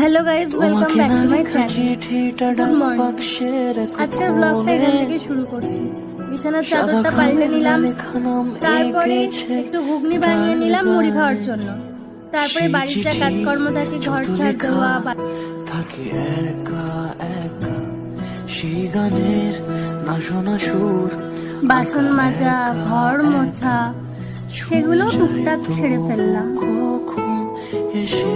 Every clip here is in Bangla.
Hello guys, welcome back to my channel. Good morning. আজকের ব্লগটা এখান থেকে শুরু করছি। বিছানার চাদরটা পাল্টে নিলাম, তারপরে একটু ঘুগনি বানিয়ে নিলাম মুড়ি খাওয়ার জন্য। তারপরে বাড়ির যা কাজকর্ম থাকে, ঘর ঝাড় দেওয়া, থাকে একা একা সেই গানের না শোনা সুর, বাসন মাজা, ঘর মোছা, সেগুলো টুকটাক ছেড়ে ফেললাম। কখন এসে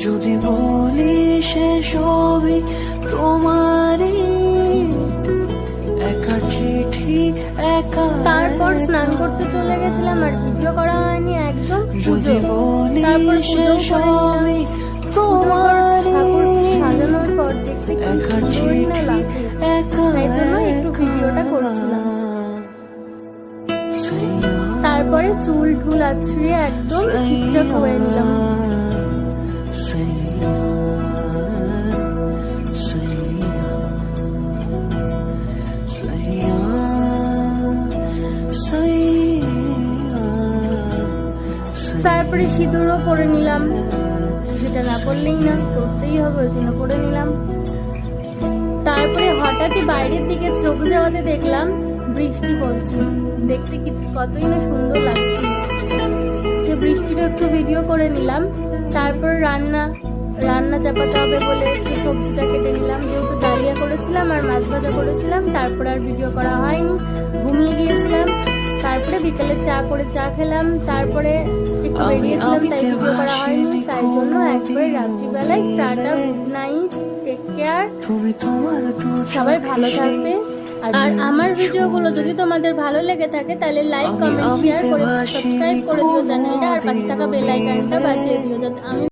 যদি বলি সে সবই তোমারই, একা চিঠি একা। তারপর স্নান করতে চলে গেছিলাম, আর ভিডিও করা হয়নি একদম। পুজো, তারপর পুজো করে নিলাম। ঠাকুর সাজানোর পর দেখতে কি সুন্দরই না লাগে, তাই জন্য একটু ভিডিওটা করছিলাম। তারপরে চুল ঠুল আছড়িয়ে একদম ঠিকঠাক হয়ে নিলাম। তারপরে সিঁদুরও পরে নিলাম, যেটা না পরলেই না, করতেই হবে, ওই জন্য পরে নিলাম। তারপরে হঠাৎই বাইরের দিকে চোখ যাওয়াতে দেখলাম বৃষ্টি পড়ছে। দেখতে কি কতই না সুন্দর লাগছে, যে বৃষ্টিরও একটু ভিডিও করে নিলাম। তারপর রান্না চাপাতে হবে বলে একটু সবজিটা কেটে নিলাম, যেহেতু ডালিয়া করেছিলাম আর মাছ ভাজা করেছিলাম। তারপর আর ভিডিও করা হয়নি, ঘুমিয়ে গিয়েছিলাম। তারপরে বিকেলে চা খেলাম, তারপরে একটু বেরিয়েছিলাম, তাই ভিডিও করা হয়নি। তাই জন্য একবারে রাত্রিবেলায় tata, good night, take care, সবাই ভালো থাকবে। আর আমার ভিডিওগুলো যদি তোমাদের ভালো লেগে থাকে তাহলে লাইক, কমেন্ট, শেয়ার করে সাবস্ক্রাইব করে দিও চ্যানেলটা, আর পাশে থাকা বেল আইকনটা বাজিয়ে দিও, যাতে আমি